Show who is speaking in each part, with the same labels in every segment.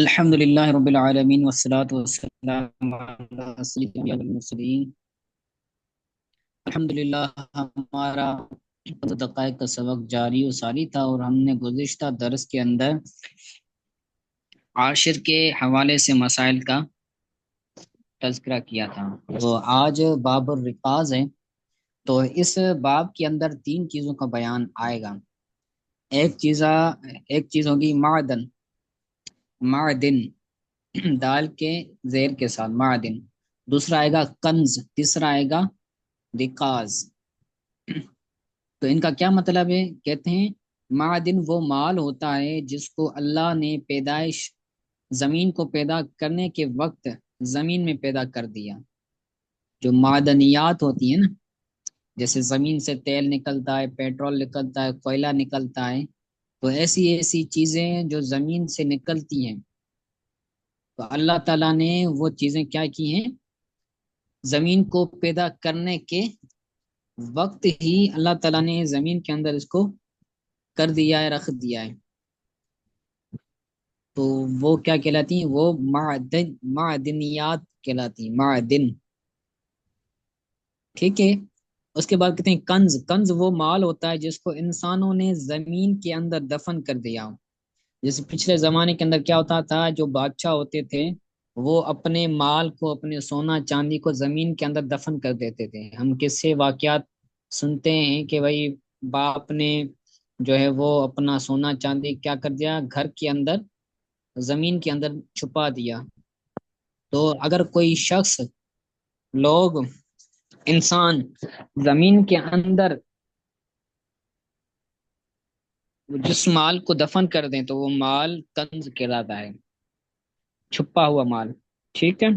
Speaker 1: الحمد للہ رب العالمین والصلاة والسلام علی سید الانبیاء والمرسلین۔ الحمد للہ ہمارا دقائق کا سبق جاری و ساری تھا، اور ہم نے گزشتہ درس کے اندر عاشر کے حوالے سے مسائل کا تذکرہ کیا تھا۔ تو آج باب الرقاز ہے، تو اس باب کے اندر تین چیزوں کا بیان آئے گا۔ ایک چیز ہوگی معدن، معدن دال کے زیر کے ساتھ معدن۔ دوسرا آئے گا کنز، تیسرا آئے گا رکاز۔ تو ان کا کیا مطلب ہے؟ کہتے ہیں معدن وہ مال ہوتا ہے جس کو اللہ نے پیدائش زمین کو پیدا کرنے کے وقت زمین میں پیدا کر دیا۔ جو معدنیات ہوتی ہیں نا، جیسے زمین سے تیل نکلتا ہے، پیٹرول نکلتا ہے، کوئلہ نکلتا ہے، تو ایسی ایسی چیزیں جو زمین سے نکلتی ہیں، تو اللہ تعالیٰ نے وہ چیزیں کیا کی ہیں؟ زمین کو پیدا کرنے کے وقت ہی اللہ تعالیٰ نے زمین کے اندر اس کو کر دیا ہے، رکھ دیا ہے۔ تو وہ کیا کہلاتی ہیں؟ وہ معدنیات کہلاتی ہیں، معدن۔ ٹھیک ہے۔ اس کے بعد کہتے ہیں کنز، کنز وہ مال ہوتا ہے جس کو انسانوں نے زمین کے اندر دفن کر دیا ہو۔ جیسے پچھلے زمانے کے اندر کیا ہوتا تھا، جو بادشاہ ہوتے تھے وہ اپنے مال کو، اپنے سونا چاندی کو زمین کے اندر دفن کر دیتے تھے۔ ہم کس سے واقعات سنتے ہیں کہ بھائی باپ نے جو ہے وہ اپنا سونا چاندی کیا کر دیا، گھر کے اندر، زمین کے اندر چھپا دیا۔ تو اگر کوئی شخص، لوگ، انسان زمین کے اندر جس مال کو دفن کر دیں تو وہ مال کنز کہلاتا ہے، چھپا ہوا مال۔ ٹھیک ہے،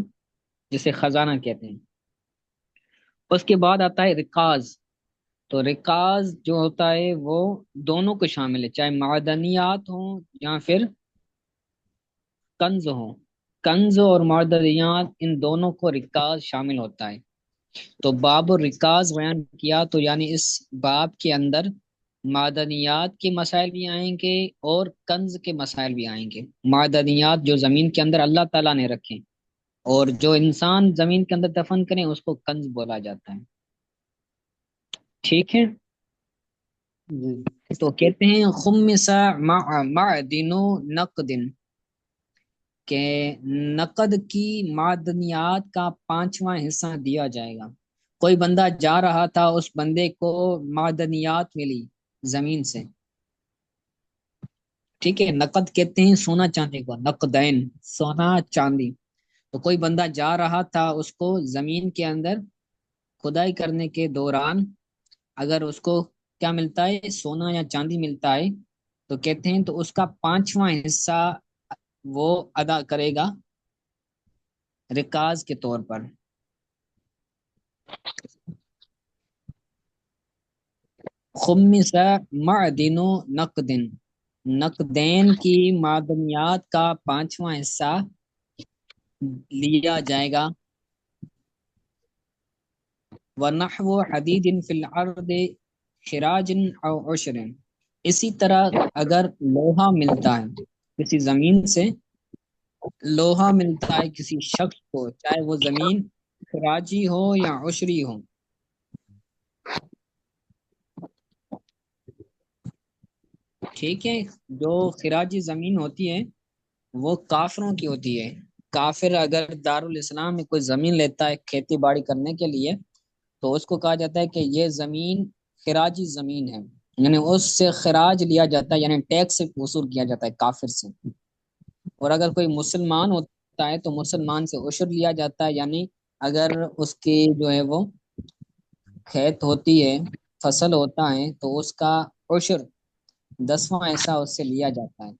Speaker 1: جسے خزانہ کہتے ہیں۔ اس کے بعد آتا ہے رکاز۔ تو رکاز جو ہوتا ہے وہ دونوں کو شامل ہے، چاہے معدنیات ہوں یا پھر کنز ہوں۔ کنز اور معدنیات ان دونوں کو رکاز شامل ہوتا ہے۔ تو باب الرکاز بیان کیا تو یعنی اس باب کے اندر معدنیات کے مسائل بھی آئیں گے اور کنز کے مسائل بھی آئیں گے۔ معدنیات جو زمین کے اندر اللہ تعالیٰ نے رکھیں، اور جو انسان زمین کے اندر دفن کریں اس کو کنز بولا جاتا ہے۔ ٹھیک ہے۔
Speaker 2: جی
Speaker 1: تو کہتے ہیں خمسا معدن نقد، کہ نقد کی معدنیات کا پانچواں حصہ دیا جائے گا۔ کوئی بندہ جا رہا تھا، اس بندے کو معدنیات ملی زمین سے۔ ٹھیک ہے، نقد کہتے ہیں سونا چاندی کو، نقدین، سونا چاندی۔ تو کوئی بندہ جا رہا تھا، اس کو زمین کے اندر کھدائی کرنے کے دوران اگر اس کو کیا ملتا ہے، سونا یا چاندی ملتا ہے، تو کہتے ہیں تو اس کا پانچواں حصہ وہ ادا کرے گا رکاز کے طور پر۔ خمس معدن نقدن، نقدین کی معدنیات کا پانچواں حصہ لیا جائے گا۔ ونحو حدید فی الارض خراج او عشر، اسی طرح اگر لوہا ملتا ہے کسی زمین سے، لوہا ملتا ہے کسی شخص کو، چاہے وہ زمین خراجی ہو یا عشری ہو۔ ٹھیک ہے، جو خراجی زمین ہوتی ہے وہ کافروں کی ہوتی ہے۔ کافر اگر دارالاسلام میں کوئی زمین لیتا ہے کھیتی باڑی کرنے کے لیے، تو اس کو کہا جاتا ہے کہ یہ زمین خراجی زمین ہے، یعنی اس سے خراج لیا جاتا ہے، یعنی ٹیکس وصول کیا جاتا ہے کافر سے۔ اور اگر کوئی مسلمان ہوتا ہے تو مسلمان سے عشر لیا جاتا ہے، یعنی اگر اس کی جو ہے وہ کھیت ہوتی ہے، فصل ہوتا ہے، تو اس کا عشر، دسواں حصہ اس سے لیا جاتا ہے۔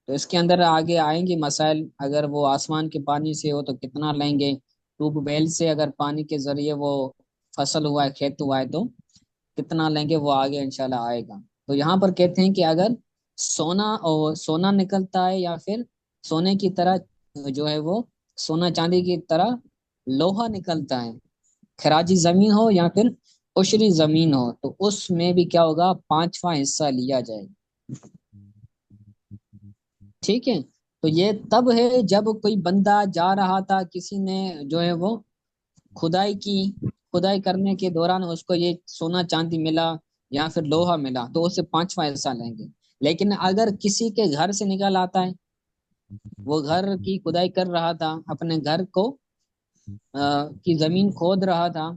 Speaker 1: تو اس کے اندر آگے آئیں گے مسائل، اگر وہ آسمان کے پانی سے ہو تو کتنا لیں گے، ٹیوب ویل سے اگر پانی کے ذریعے وہ فصل ہوا ہے، کھیت ہوا ہے، تو کتنا لیں گے، وہ آگے انشاءاللہ آئے گا۔ تو یہاں پر کہتے ہیں کہ اگر سونا نکلتا ہے، یا پھر سونے کی طرح جو ہے وہ سونا چاندی کی طرح لوہا نکلتا ہے، خراجی زمین ہو یا پھر عشری زمین ہو، تو اس میں بھی کیا ہوگا، پانچواں حصہ لیا جائے گا۔ ٹھیک ہے، تو یہ تب ہے جب کوئی بندہ جا رہا تھا، کسی نے جو ہے وہ کھدائی کی، کھدائی کرنے کے دوران اس کو یہ سونا چاندی ملا یا پھر لوہا ملا تو اسے پانچواں حصہ لیں گے۔ لیکن اگر کسی کے گھر سے نکل آتا ہے، وہ گھر کی کھدائی کر رہا تھا، اپنے گھر کو کی زمین کھود رہا تھا،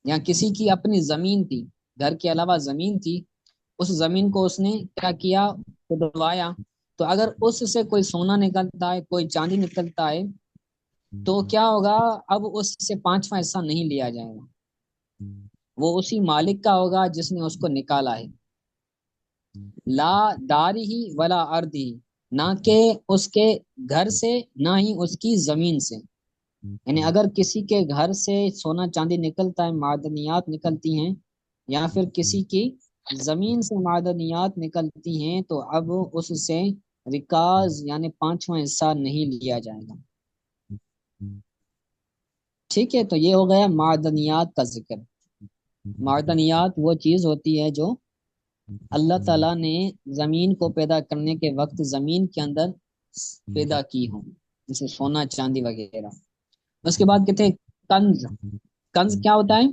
Speaker 1: یا کسی کی اپنی زمین تھی، گھر کے علاوہ زمین تھی، اس زمین کو اس نے کیا کیا، کھدوایا، تو اگر اس سے کوئی سونا نکلتا ہے، کوئی چاندی نکلتا ہے، تو کیا ہوگا، اب اس سے پانچواں حصہ نہیں لیا جائے گا، وہ اسی مالک کا ہوگا جس نے اس کو نکالا ہے۔ لا داری ہی ولا ارد ہی، نہ کہ اس کے گھر سے، نہ ہی اس کی زمین سے۔ یعنی اگر کسی کے گھر سے سونا چاندی نکلتا ہے، معدنیات نکلتی ہیں، یا پھر کسی کی زمین سے معدنیات نکلتی ہیں، تو اب اس سے رکاز یعنی پانچواں حصہ نہیں لیا جائے گا۔ ٹھیک ہے، تو یہ ہو گیا معدنیات کا ذکر۔ معدنیات وہ چیز ہوتی ہے جو اللہ تعالیٰ نے زمین کو پیدا کرنے کے وقت زمین کے اندر پیدا کی ہوں، جیسے سونا چاندی وغیرہ۔ اس کے بعد کہتے ہیں کنز۔ کنز کیا ہوتا ہے؟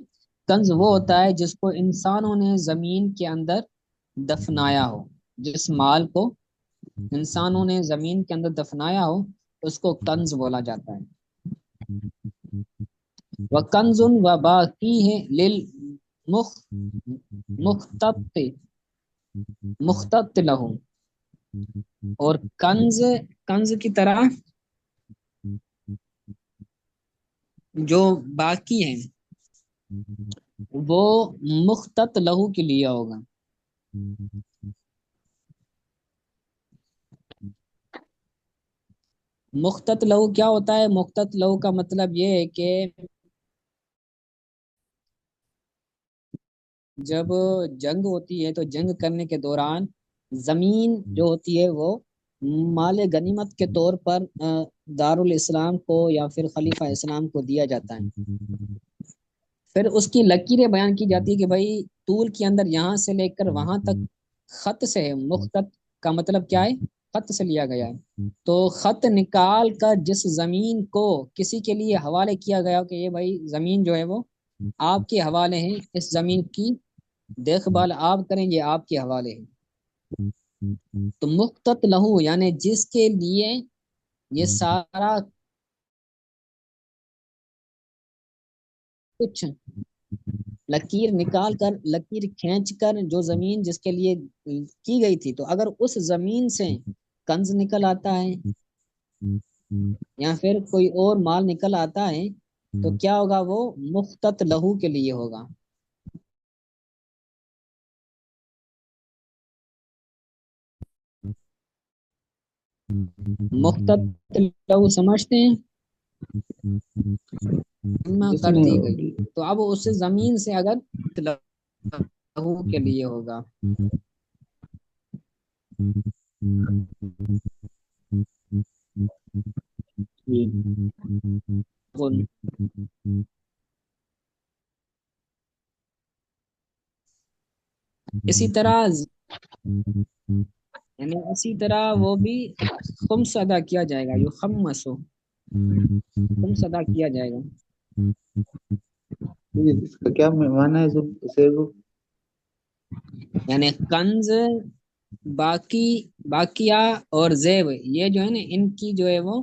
Speaker 1: کنز وہ ہوتا ہے جس کو انسانوں نے زمین کے اندر دفنایا ہو، جس مال کو انسانوں نے زمین کے اندر دفنایا ہو اس کو کنز بولا جاتا ہے۔ وَكَنْزٌ وَبَاقِيهِ لِلْمُخْتَطِ مختص لہو، اور کنز، کنز کی طرح جو باقی ہیں وہ مختص لہو کے لیے ہوگا۔ مختص لہو کیا ہوتا ہے؟ مختص لہو کا مطلب یہ ہے کہ جب جنگ ہوتی ہے تو جنگ کرنے کے دوران زمین جو ہوتی ہے وہ مال غنیمت کے طور پر دارالاسلام کو یا پھر خلیفہ اسلام کو دیا جاتا ہے۔ پھر اس کی لکیریں بیان کی جاتی ہے کہ بھائی طول کے اندر یہاں سے لے کر وہاں تک خط سے ہے۔ مخطط کا مطلب کیا ہے؟ خط سے لیا گیا ہے۔ تو خط نکال کر جس زمین کو کسی کے لیے حوالے کیا گیا کہ یہ بھائی زمین جو ہے وہ آپ کے حوالے ہیں، اس زمین کی دیکھ بھال آپ کریں، یہ آپ کے حوالے ہیں۔ تو مخطط لہو یعنی جس کے لیے یہ سارا کچھ لکیر نکال کر، لکیر کھینچ کر جو زمین جس کے لیے کی گئی تھی، تو اگر اس زمین سے کنز نکل آتا ہے یا پھر کوئی اور مال نکل آتا ہے تو کیا ہوگا؟ وہ مخطط لہو کے لیے ہوگا۔ مخطط لہو سمجھتے ہیں؟
Speaker 2: جس
Speaker 1: کر
Speaker 2: میں
Speaker 1: دی گئی تو اب اس زمین سے اگر لہو کے لیے ہوگا۔ اسی طرح یعنی اسی طرح وہ بھی خمس ادا کیا جائے گا، یو خمسو، خمس ادا کیا جائے گا۔
Speaker 2: اس کا کیا معنی ہے سیبو؟
Speaker 1: یعنی کنز، باقی، باقیہ اور زیب، یہ جو ہے نا ان کی جو ہے وہ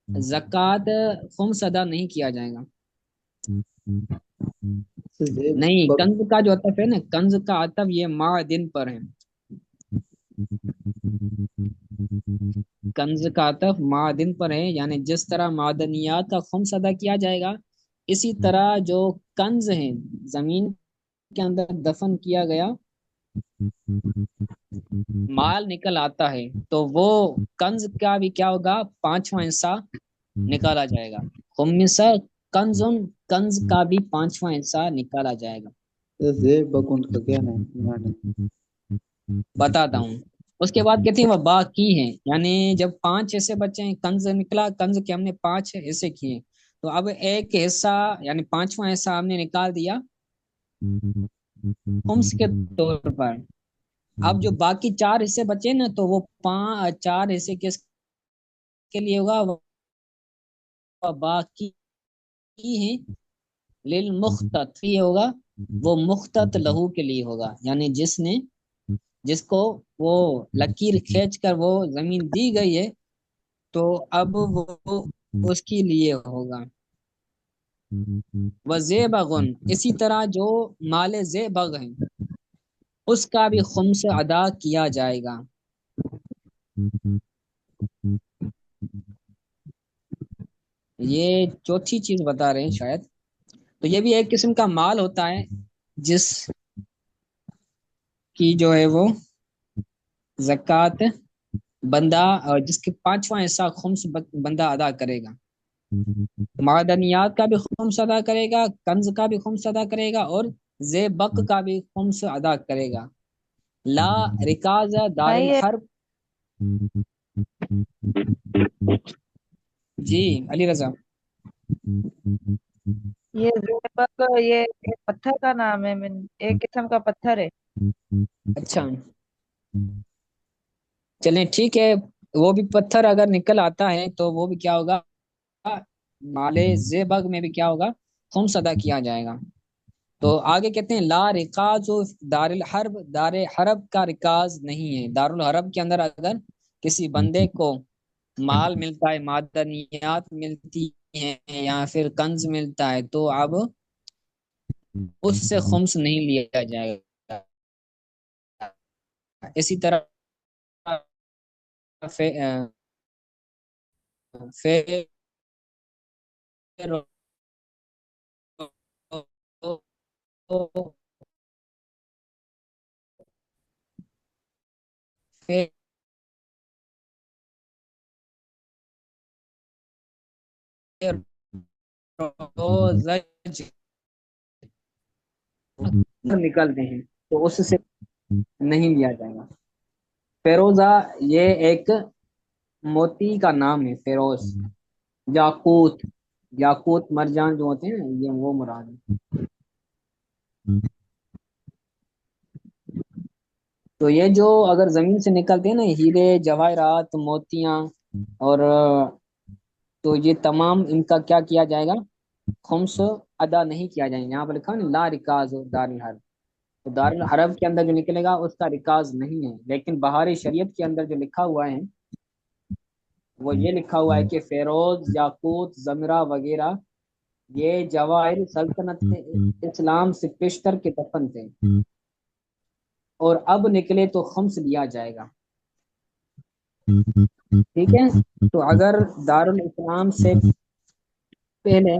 Speaker 1: زکوٰۃ خمس ادا نہیں کیا جائے گا۔ نہیں، کنز کا جو عطف ہے نا، کنز کا عطف یہ معدن پر ہے، کنز کا عطف معدن پر ہے، یعنی جس طرح معدنیات کا خمس ادا کیا جائے گا، اسی طرح جو کنز ہیں زمین کے اندر دفن کیا گیا مال نکل آتا ہے تو وہ کنز کا بھی کیا ہوگا؟ پانچواں حصہ نکالا جائے گا۔ خمسہ کنزن، کنز کا بھی پانچواں حصہ نکالا جائے گا۔
Speaker 2: زیب بکن کا کیا معنی؟
Speaker 1: بتاتا ہوں۔ اس کے بعد کہتے ہیں وہ باقی ہیں، یعنی جب پانچ حصے بچے ہیں، کنز نکلا، کنز کے ہم نے پانچ حصے کیے، تو اب ایک حصہ یعنی پانچواں حصہ ہم نے نکال دیا خمس کے طور پر، اب جو باقی 4 حصے بچے نا تو وہ 4 حصے کس کے لیے ہوگا؟ وہ باقی ہیں للمختت یہ ہوگا، وہ مختت لہو کے لیے ہوگا، یعنی جس کو وہ لکیر کھینچ کر وہ زمین دی گئی ہے تو اب وہ اس کے لیے ہوگا۔ وہ زیبغن اسی طرح جو مال زیبغ ہیں اس کا بھی خمس ادا کیا جائے گا۔ یہ چوتھی چیز بتا رہے ہیں شاید، تو یہ بھی ایک قسم کا مال ہوتا ہے جس کی جو ہے وہ زکوٰۃ بندہ، اور جس کے 5واں حصہ خمس بندہ ادا کرے گا۔ معدنیات کا بھی خمس ادا کرے گا، کنز کا بھی خمس ادا کرے گا، اور زیبق کا بھی خمس ادا کرے گا۔ لا رکاز دار
Speaker 3: بھائی
Speaker 1: الحرب، جی علی رضا،
Speaker 3: یہ زیبق یہ ایک پتھر کا نام ہے، ایک قسم کا پتھر ہے۔
Speaker 1: اچھا چلیں ٹھیک ہے، وہ بھی پتھر اگر نکل آتا ہے تو وہ بھی کیا ہوگا؟ مال زیبق میں بھی کیا ہوگا؟ خمس ادا کیا جائے گا۔ تو آگے کہتے ہیں لا رکاز دار الحرب، دار حرب کا رکاز نہیں ہے۔ دار الحرب کے اندر اگر کسی بندے کو مال ملتا ہے، معدنیات ملتی ہیں یا پھر کنز ملتا ہے تو اب اس سے خمس نہیں لیا جائے گا۔ اسی طرح نکلتے ہیں تو اس سے نہیں لیا جائے گا۔ فیروزہ یہ ایک موتی کا نام ہے، فیروز، یاقوت، یاقوت مرجان جو ہوتے ہیں یہ وہ مراد ہے۔ تو یہ جو اگر زمین سے نکلتے ہیں نا ہیرے جواہرات موتیاں اور تو یہ تمام ان کا کیا کیا جائے گا؟ خمس ادا نہیں کیا جائے گا۔ یہاں پر لکھا ہے نا لا رکاز دار الحرب، تو دار الحرب کے اندر جو نکلے گا اس کا رکاز نہیں ہے، لیکن بہار شریعت کے اندر جو لکھا ہوا ہے وہ یہ لکھا ہوا ہے کہ فیروز، یاقوت، زمرہ وغیرہ یہ جواہر سلطنت اسلام سے پیشتر کے دفن تھے اور اب نکلے تو خمس لیا جائے گا۔ ٹھیک ہے، تو اگر دارالاسلام سے پہلے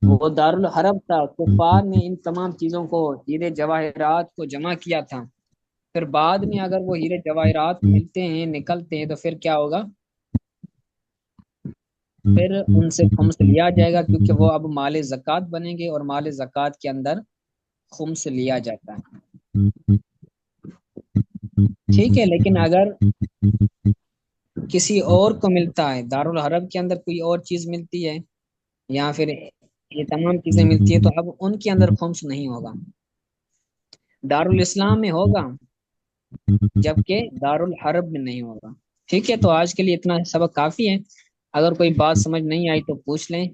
Speaker 1: وہ دارالحرب تھا، کفار نے ان تمام چیزوں کو، ہیرے جواہرات کو جمع کیا تھا، پھر بعد میں اگر وہ ہیرے جواہرات ملتے ہیں نکلتے ہیں تو پھر کیا ہوگا؟ پھر ان سے خمس لیا جائے گا، کیونکہ وہ اب مال زکوٰۃ بنیں گے اور مال زکوٰۃ کے اندر خمس لیا جاتا ہے۔ ٹھیک ہے، لیکن اگر کسی اور کو ملتا ہے، دارالحرب کے اندر کوئی اور چیز ملتی ہے یا پھر یہ تمام چیزیں ملتی ہے تو اب ان کے اندر خمس نہیں ہوگا، دارالاسلام میں ہوگا جبکہ دارالحرب میں نہیں ہوگا۔ ٹھیک ہے، تو آج کے لیے اتنا سبق کافی ہے، اگر کوئی بات سمجھ نہیں آئی تو پوچھ لیں۔